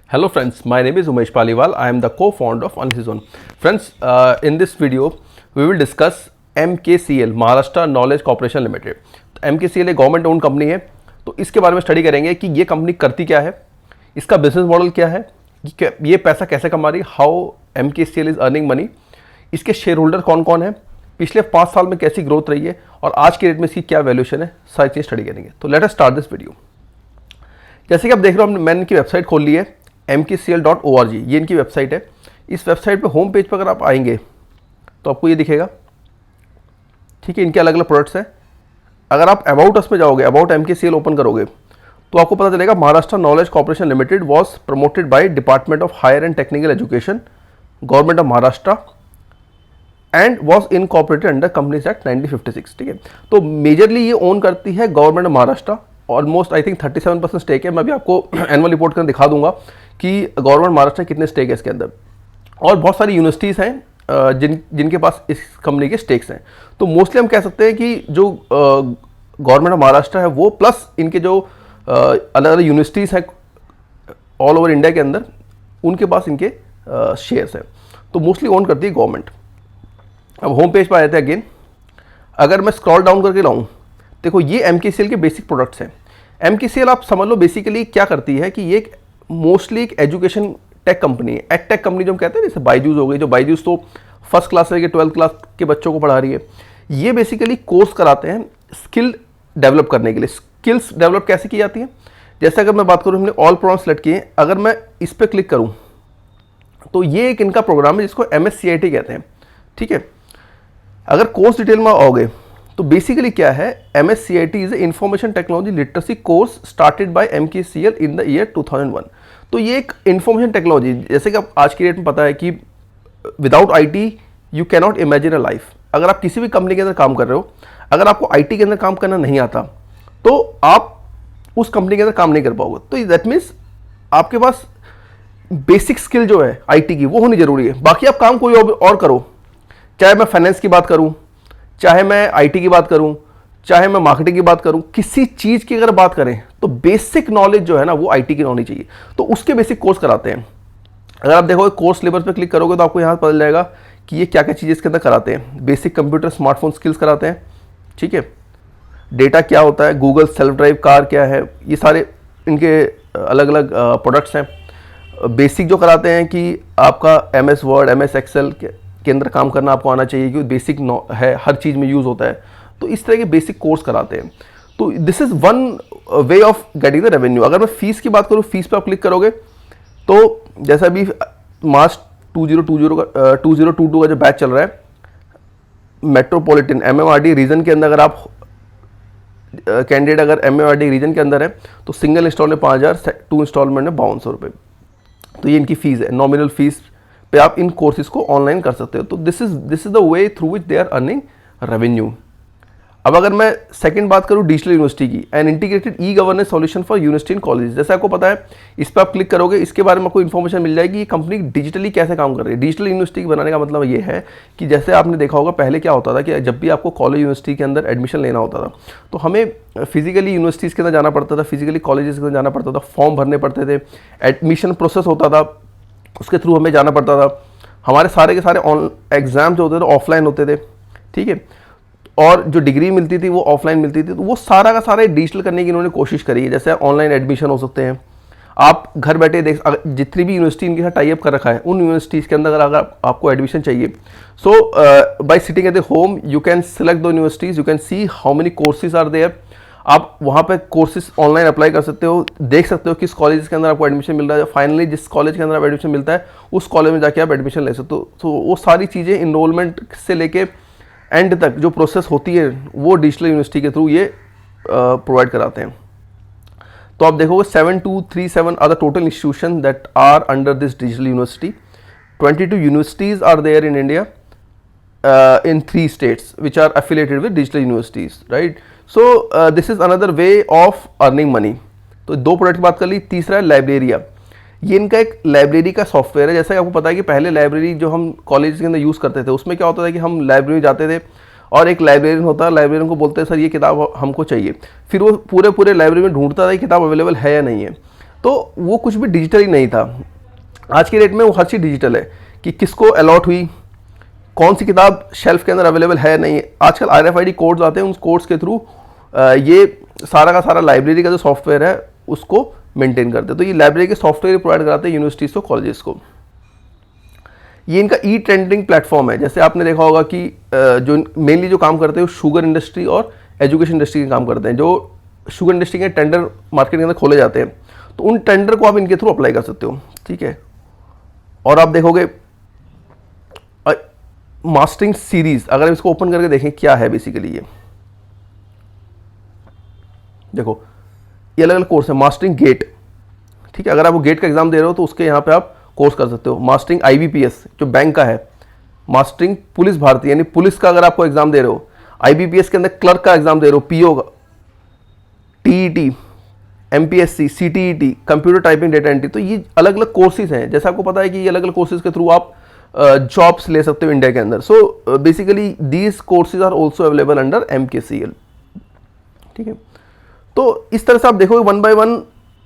Hello friends, my name is Umesh Paliwal. I am the co-founder of Analizon. Friends, in this video we will discuss MKCL, Maharashtra Knowledge Corporation Limited. MKCL एक government own company है, तो इसके बारे में study करेंगे कि ये company करती क्या है, इसका बिजनेस मॉडल क्या है, ये पैसा कैसे कमा रही, how MKCL is earning money, इसके शेयर होल्डर कौन कौन है, पिछले 5 साल में कैसी ग्रोथ रही है और आज के रेट में इसकी क्या वैल्यूएशन है, सारी चीज़ स्टडी करेंगे. तो let us start this video. जैसे कि आप देख रहे हो, मैंने इनकी वेबसाइट खोल ली है mkcl.org. ये इनकी वेबसाइट है. इस वेबसाइट पे होम पेज पर अगर आप आएंगे तो आपको ये दिखेगा. ठीक है, इनके अलग अलग प्रोडक्ट्स हैं. अगर आप अबाउट अस में जाओगे, अबाउट MKCL ओपन करोगे तो आपको पता चलेगा Maharashtra knowledge corporation limited was promoted by department of higher and technical education, government of Maharashtra and was incorporated under companies act 1956. ठीक है, तो मेजरली ये ओन करती है government of Maharashtra. Almost I think 37% stake है. मैं भी आपको एनुअल रिपोर्ट कर दिखा दूंगा कि गवर्नमेंट महाराष्ट्र कितने स्टेक है इसके अंदर. और बहुत सारी यूनिवर्सिटीज़ हैं जिनके पास इस कंपनी के स्टेक्स हैं. तो मोस्टली हम कह सकते हैं कि जो गवर्नमेंट ऑफ महाराष्ट्र है वो प्लस इनके जो अलग अलग यूनिवर्सिटीज़ हैं ऑल ओवर इंडिया के अंदर, उनके पास इनके शेयर्स हैं. तो मोस्टली ओन करती है गवर्नमेंट. अब होम पेज पर आए थे अगेन. अगर मैं स्क्रॉल डाउन करके लाऊं, देखो ये MKCL के बेसिक प्रोडक्ट्स हैं. MKCL आप समझ लो बेसिकली क्या करती है कि ये मोस्टली एक एजुकेशन टेक कंपनी है. एड टेक कंपनी जो हम कहते हैं, जैसे बायजूस हो गई, जो बायजूस तो फर्स्ट क्लास से 12th क्लास के बच्चों को पढ़ा रही है. ये बेसिकली कोर्स कराते हैं स्किल डेवलप करने के लिए. स्किल्स डेवलप कैसे की जाती है, जैसे अगर मैं बात करूँ, हमने ऑल प्रोग्राम सेलेक्ट किए. अगर मैं इस पर क्लिक करूँ तो ये एक इनका प्रोग्राम है जिसको MSCIT कहते हैं. ठीक है, अगर कोर्स डिटेल में आओगे तो बेसिकली क्या है, MSCIT is information technology literacy course started by MKCL in the year 2001. तो ये एक इंफॉर्मेशन टेक्नोलॉजी, जैसे कि आप आज की डेट में पता है कि without IT you can not imagine a life. अगर आप किसी भी कंपनी के अंदर काम कर रहे हो, अगर आपको IT के अंदर काम करना नहीं आता तो आप उस कंपनी के अंदर काम नहीं कर पाओगे. तो दैट मीन्स आपके पास बेसिक स्किल जो है IT की वो होनी जरूरी है. बाकी आप काम कोई और करो, चाहे मैं फाइनेंस की बात करूं, चाहे मैं IT की बात करूं, चाहे मैं मार्केटिंग की बात करूं, किसी चीज़ की अगर बात करें तो बेसिक नॉलेज जो है ना वो IT की होनी चाहिए. तो उसके बेसिक कोर्स कराते हैं. अगर आप देखोगे कोर्स सिलेबस पे क्लिक करोगे तो आपको यहाँ पता चल जाएगा कि ये क्या क्या चीज़ें इसके अंदर कराते हैं. बेसिक कंप्यूटर स्मार्टफोन स्किल्स कराते हैं. ठीक है, डेटा क्या होता है, गूगल सेल्फ ड्राइव कार क्या है, ये सारे इनके अलग अलग प्रोडक्ट्स हैं. बेसिक जो कराते हैं कि आपका MS वर्ड, MS एक्सेल के अंदर काम करना आपको आना चाहिए, क्योंकि बेसिक है, हर चीज़ में यूज़ होता है. तो इस तरह के बेसिक कोर्स कराते हैं. तो this is one way of getting the revenue. अगर मैं फीस की बात करूँ, फीस पे आप क्लिक करोगे तो जैसा अभी मार्च 2022 का जो बैच चल रहा है, मेट्रोपॉलिटन MMRD रीजन के अंदर अगर आप कैंडिडेट अगर MMRD रीजन के अंदर है तो सिंगल इंस्टॉल में 5,000, 2 इंस्टॉलमेंट में 5,200 रुपये. तो ये इनकी फीस है. नॉमिनल फीस पे आप इन कोर्सेज को ऑनलाइन कर सकते हो. तो this is the way through which they are earning revenue. अब अगर मैं सेकंड बात करूँ डिजिटल यूनिवर्सिटी की, an integrated e-governance solution for university and college. जैसे आपको पता है, इस पर आप क्लिक करोगे, इसके बारे में आपको इन्फॉर्मेशन मिल जाएगी ये कंपनी डिजिटली कैसे काम कर रही है. डिजिटल यूनिवर्सिटी बनाने का मतलब ये है कि जैसे आपने देखा होगा पहले क्या होता था कि जब भी आपको कॉलेज यूनिवर्सिटी के अंदर एडमिशन लेना होता था तो हमें फिजिकली यूनिवर्सिटीज़ के अंदर जाना पड़ता था, फिजिकली कॉलेजेस के अंदर जाना पड़ता था, फॉर्म भरने पड़ते थे, एडमिशन प्रोसेस होता था, उसके थ्रू हमें जाना पड़ता था. हमारे सारे के सारे एग्जाम जो होते थे ऑफलाइन होते थे. ठीक है, और जो डिग्री मिलती थी वो ऑफलाइन मिलती थी. तो वो सारा का सारा डिजिटल करने की इन्होंने कोशिश करी है. जैसे ऑनलाइन एडमिशन हो सकते हैं, आप घर बैठे देख, जितनी भी यूनिवर्सिटी इनके साथ टाई अप कर रखा है उन यूनिवर्सिटीज़ के अंदर अगर आपको एडमिशन चाहिए, so by sitting at the home you can select the universities, you can see how many courses are there. आप वहाँ पे कोर्सेज ऑनलाइन अप्लाई कर सकते हो, देख सकते हो किस कॉलेज के अंदर आपको एडमिशन मिल रहा है. फाइनली जिस कॉलेज के अंदर आप एडमिशन मिलता है उस कॉलेज में जाके आप एडमिशन ले सकते हो. तो वो सारी चीज़ें इनरोलमेंट से लेके एंड तक जो प्रोसेस होती है वो डिजिटल यूनिवर्सिटी के थ्रू ये प्रोवाइड कराते हैं. तो आप देखोगे 7237 are the total institution that are under this digital university. 22 universities are there in India in 3 states which are affiliated with digital universities, right? So this is another way of earning money. तो 2 product की बात कर ली. तीसरा है Liberia. ये इनका एक library का सॉफ्टवेयर है. जैसा कि आपको पता है कि पहले लाइब्रेरी जो हम कॉलेज के अंदर यूज़ करते थे उसमें क्या होता था कि हम लाइब्रेरी जाते थे और एक लाइब्रेरियन होता है, लाइब्रेरियन को बोलते हैं सर ये किताब हमको चाहिए, फिर वो पूरे पूरे लाइब्रेरी में ढूंढता था ये किताब अवेलेबल है या नहीं है। तो वो कुछ भी डिजिटल ही नहीं था। आज की डेट में वो हर चीज़ डिजिटल है कि किसको अलॉट हुई, कौन सी किताब शेल्फ के अंदर अवेलेबल है नहीं है। आजकल RFID कोड्स आते हैं, उस कोड्स के थ्रू ये सारा का सारा लाइब्रेरी का जो सॉफ्टवेयर है उसको मेंटेन करते हैं। तो ये लाइब्रेरी के सॉफ्टवेयर प्रोवाइड कराते हैं यूनिवर्सिटीज़ को, कॉलेजेस को। ये इनका ट्रेंडिंग प्लेटफॉर्म है। जैसे आपने देखा होगा कि जो मेनली जो काम करते हैं वो शुगर इंडस्ट्री और एजुकेशन इंडस्ट्री के काम करते हैं। जो शुगर इंडस्ट्री के टेंडर मार्केट के अंदर खोले जाते हैं, तो उन टेंडर को आप इनके थ्रू अप्लाई कर सकते हो, ठीक है। और आप देखोगे मास्टरिंग सीरीज, अगर हम इसको ओपन करके देखें क्या है बेसिकली, ये देखो ये अलग अलग कोर्स है। मास्टरिंग गेट, ठीक है, अगर आप वो गेट का एग्जाम दे रहे हो तो उसके यहाँ पे आप कोर्स कर सकते हो। मास्टरिंग IBPS जो बैंक का है, मास्टरिंग पुलिस भारतीय यानी पुलिस का अगर आपको एग्जाम दे रहे हो, IBPS के अंदर क्लर्क का एग्जाम दे रहे हो, PO का, TET, MPSC, CTET, computer typing, data entry, तो ये अलग अलग कोर्सेज हैं। जैसे आपको पता है कि ये अलग अलग कोर्सेज के थ्रू आप जॉब्स ले सकते हो इंडिया के अंदर। So basically these courses are also available under MKCL, ठीक है। तो इस तरह से आप देखोगे वन बाय वन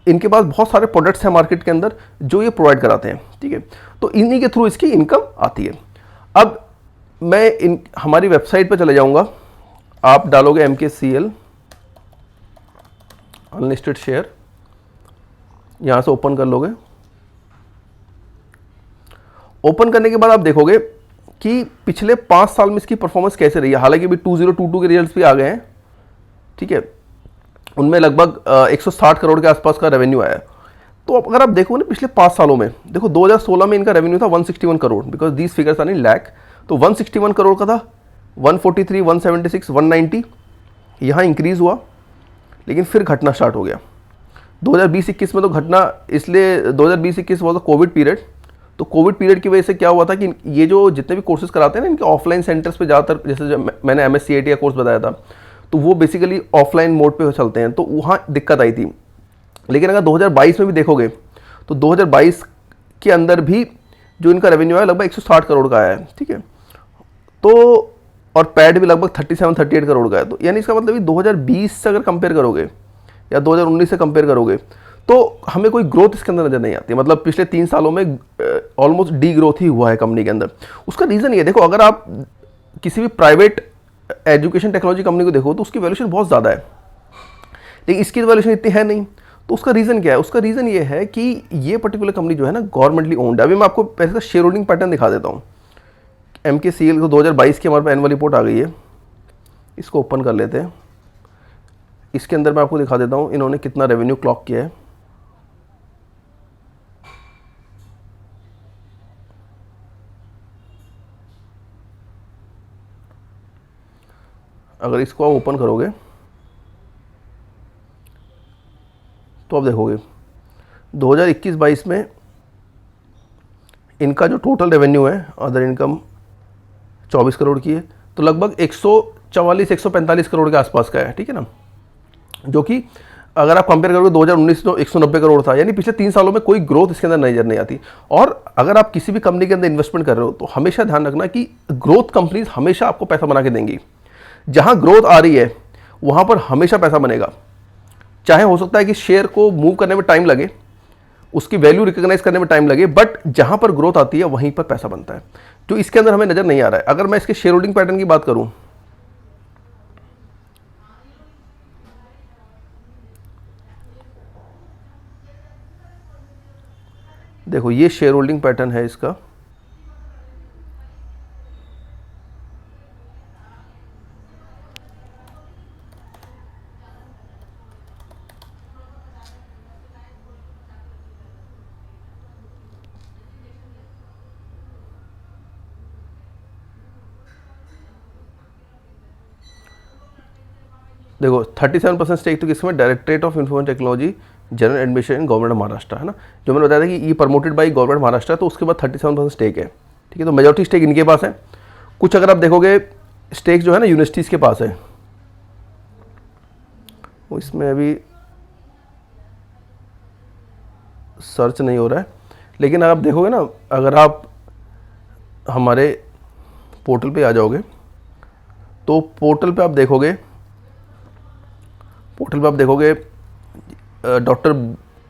इनके पास बहुत सारे प्रोडक्ट्स हैं मार्केट के अंदर जो ये प्रोवाइड कराते हैं, ठीक है। तो इन्हीं के थ्रू इसकी इनकम आती है। अब मैं हमारी वेबसाइट पर चले जाऊंगा, आप डालोगे MKCL अनलिस्टेड शेयर, यहां से ओपन कर लोगे। ओपन करने के बाद आप देखोगे कि पिछले 5 साल में इसकी परफॉर्मेंस कैसे रही है। हालांकि अभी 2022 के रिजल्ट्स भी आ गए हैं, ठीक है, उनमें लगभग 160 करोड़ के आसपास का रेवेन्यू आया है। तो अगर आप देखो ना पिछले 5 सालों में, देखो 2016 में इनका रेवेन्यू था 161 crore, because these figures are in lakh. तो 161 करोड़ का था, 143, 176, 190 यहाँ इंक्रीज हुआ, लेकिन फिर घटना स्टार्ट हो गया 2020-21 में। तो घटना इसलिए 2020-21 वॉज द कोविड पीरियड। तो कोविड पीरियड की वजह से क्या हुआ था कि ये जो जितने भी कोर्सेज कराते हैं ना इनके ऑफलाइन सेंटर्स पे ज़्यादातर, जैसे मैंने MSc IIT का कोर्स बताया था, तो वो बेसिकली ऑफलाइन मोड पे चलते हैं, तो वहाँ दिक्कत आई थी। लेकिन अगर 2022 में भी देखोगे तो 2022 के अंदर भी जो इनका रेवेन्यू है लगभग 160 करोड़ का आया है, ठीक है। तो और पैड भी लगभग 37-38 करोड़ का है। तो यानी इसका मतलब 2020 से अगर कंपेयर करोगे या 2019 से कंपेयर करोगे तो हमें कोई ग्रोथ इसके अंदर नजर नहीं आती। मतलब पिछले 3 सालों में ऑलमोस्ट डी ग्रोथ ही हुआ है कंपनी के अंदर। उसका रीज़न ये देखो, अगर आप किसी भी प्राइवेट एजुकेशन टेक्नोलॉजी कंपनी को देखो तो उसकी वैल्यूएशन बहुत ज़्यादा है, लेकिन इसकी वैल्यूएशन इतनी है नहीं। तो उसका रीज़न क्या है? उसका रीज़न ये है कि ये पर्टिकुलर कंपनी जो है ना गवर्नमेंटली ओन्ड है। अभी मैं आपको पहले का शेयर होल्डिंग पैटर्न दिखा देता हूँ। MKCL को 2022 की हमारे पास एनुअल रिपोर्ट आ गई है, इसको ओपन कर लेते हैं। इसके अंदर मैं आपको दिखा देता हूँ इन्होंने कितना रेवेन्यू क्लॉक किया है। अगर इसको आप ओपन करोगे तो आप देखोगे 2021-22 में इनका जो टोटल रेवेन्यू है अदर इनकम 24 करोड़ की है, तो लगभग 144-145 करोड़ के आसपास का है, ठीक है ना। जो कि अगर आप कंपेयर करोगे 2019 तो 190 करोड़ था। यानी पिछले 3 सालों में कोई ग्रोथ इसके अंदर नजर नहीं आती। और अगर आप किसी भी कंपनी के अंदर इन्वेस्टमेंट कर रहे हो तो हमेशा ध्यान रखना कि ग्रोथ कंपनीज हमेशा आपको पैसा बना के देंगी। जहां ग्रोथ आ रही है वहां पर हमेशा पैसा बनेगा। चाहे हो सकता है कि शेयर को मूव करने में टाइम लगे, उसकी वैल्यू रिकॉग्नाइज करने में टाइम लगे, बट जहां पर ग्रोथ आती है वहीं पर पैसा बनता है, जो इसके अंदर हमें नजर नहीं आ रहा है। अगर मैं इसके शेयर होल्डिंग पैटर्न की बात करूं, देखो ये शेयर होल्डिंग पैटर्न है इसका। देखो 37% स्टेक तो किसमें, directorate of information technology general administration government of Maharashtra, है ना। जो मैंने बताया था कि ये प्रमोटेड बाई गवर्नमेंट महाराष्ट्र, तो उसके बाद 37% स्टेक है, ठीक है। तो मेजॉरिटी स्टेक इनके पास है। कुछ अगर आप देखोगे स्टेक जो है ना यूनिवर्सिटीज़ के पास है, वो इसमें अभी सर्च नहीं हो रहा है, लेकिन आप देखोगे ना, अगर आप हमारे पोर्टल पे आ जाओगे तो पोर्टल पे आप देखोगे, डॉक्टर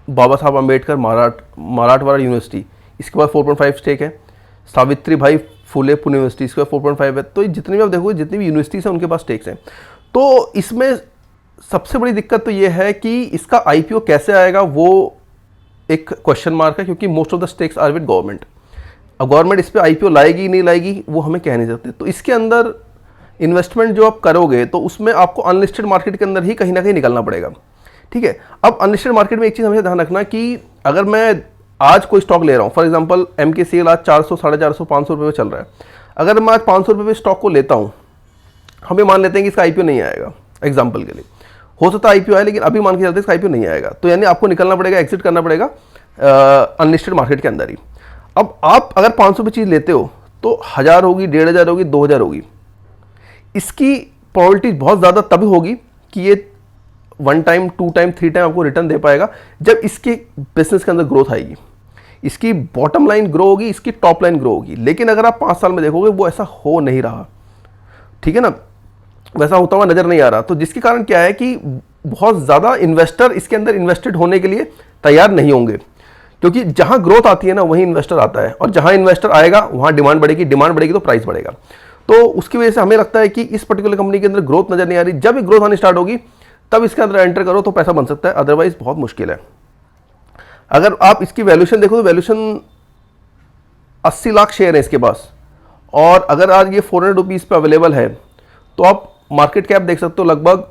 बाबा साहब अम्बेडकर मराठवाड़ा यूनिवर्सिटी, इसके बाद 4.5 स्टेक है। सावित्री भाई फुले पुणे यूनिवर्सिटी, इसके बाद 4.5 है। तो जितनी भी आप देखोगे, जितनी भी यूनिवर्सिटीज़ हैं उनके पास स्टेक्स हैं। तो इसमें सबसे बड़ी दिक्कत तो ये है कि इसका IPO कैसे आएगा, वो एक क्वेश्चन मार्क है, क्योंकि most of the stakes are with government. अब गवर्नमेंट इस पर IPO लाएगी नहीं लाएगी वो हमें कह नहीं सकते। तो इसके अंदर इन्वेस्टमेंट जो आप करोगे तो उसमें आपको अनलिस्टेड मार्केट के अंदर ही कहीं ना कहीं निकलना पड़ेगा, ठीक है। अब अनलिस्टेड मार्केट में एक चीज़ हमें ध्यान रखना कि अगर मैं आज कोई स्टॉक ले रहा हूँ, फॉर एग्जांपल MKCL आज 400, 450, 500 रुपये पे चल रहा है। अगर मैं आज 500 रुपये पे स्टॉक को लेता हूँ, हमें मान लेते हैं कि इसका IPO नहीं आएगा, एग्जाम्पल के लिए। हो सकता है IPO आए, लेकिन अभी मान के चलते हैं इसका IPO नहीं आएगा, तो यानी आपको निकलना पड़ेगा, एग्जिट करना पड़ेगा अनलिस्टेड मार्केट के अंदर ही। अब आप अगर 500 पे चीज़ लेते हो तो 1000 होगी, 1500 होगी, 2000 होगी। इसकी प्रोबेबिलिटी बहुत ज़्यादा तभी होगी कि ये 1 टाइम, 2 टाइम, 3 टाइम आपको रिटर्न दे पाएगा जब इसके बिजनेस के अंदर ग्रोथ आएगी, इसकी बॉटम लाइन ग्रो होगी, इसकी टॉप लाइन ग्रो होगी। लेकिन अगर आप 5 साल में देखोगे वो ऐसा हो नहीं रहा, ठीक है ना, वैसा होता हुआ नजर नहीं आ रहा। तो जिसके कारण क्या है कि बहुत ज़्यादा इन्वेस्टर इसके अंदर इन्वेस्टेड होने के लिए तैयार नहीं होंगे, क्योंकि जहां ग्रोथ आती है ना वहीं इन्वेस्टर आता है, और जहां इन्वेस्टर आएगा वहां डिमांड बढ़ेगी तो प्राइस बढ़ेगा। तो उसकी वजह से हमें लगता है कि इस पर्टिकुलर कंपनी के अंदर ग्रोथ नजर नहीं आ रही। जब ये ग्रोथ आनी स्टार्ट होगी तब इसके अंदर एंटर करो तो पैसा बन सकता है, अदरवाइज बहुत मुश्किल है। अगर आप इसकी वैल्यूएशन देखो तो वैल्यूएशन 80 लाख शेयर है इसके पास, और अगर आज ये 400 रुपीज़ पे अवेलेबल है तो आप मार्केट कैप देख सकते हो, लगभग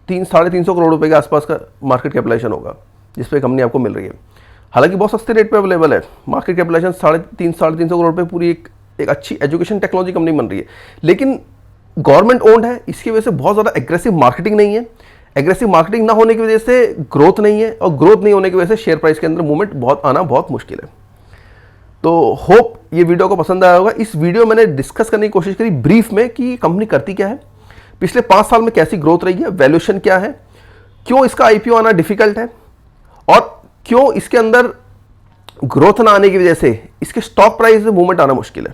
300-350 करोड़ रुपए के आसपास का मार्केट कैपिटलाइजेशन होगा जिस पे कंपनी आपको मिल रही है। हालांकि बहुत सस्ते रेट पे अवेलेबल है, मार्केट कैपिटलाइजेशन 350 करोड़ रुपए, पूरी एक अच्छी एजुकेशन टेक्नोलॉजी कंपनी बन रही है। लेकिन गवर्नमेंट ओन्ड है, इसकी वजह से बहुत ज़्यादा एग्रेसिव मार्केटिंग नहीं है। एग्रेसिव मार्केटिंग ना होने की वजह से ग्रोथ नहीं है, और ग्रोथ नहीं होने की वजह से शेयर प्राइस के अंदर मूवमेंट आना बहुत मुश्किल है। तो होप ये वीडियो को पसंद आया होगा। इस वीडियो मैंने डिस्कस करने की कोशिश करी ब्रीफ में कि कंपनी करती क्या है, पिछले 5 साल में कैसी ग्रोथ रही है, वैल्यूएशन क्या है, क्यों इसका IPO आना डिफिकल्ट है, और क्यों इसके अंदर ग्रोथ ना आने की वजह से इसके स्टॉक प्राइस में मूवमेंट आना मुश्किल है।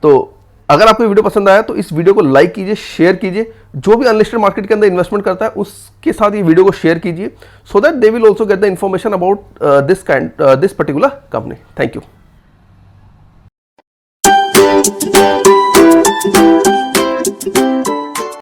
तो अगर आपको वीडियो पसंद आया तो इस वीडियो को लाइक कीजिए, शेयर कीजिए। जो भी अनलिस्टेड मार्केट के अंदर इन्वेस्टमेंट करता है उसके साथ ये वीडियो को शेयर कीजिए, so that they will also get the information about this particular company. Thank you.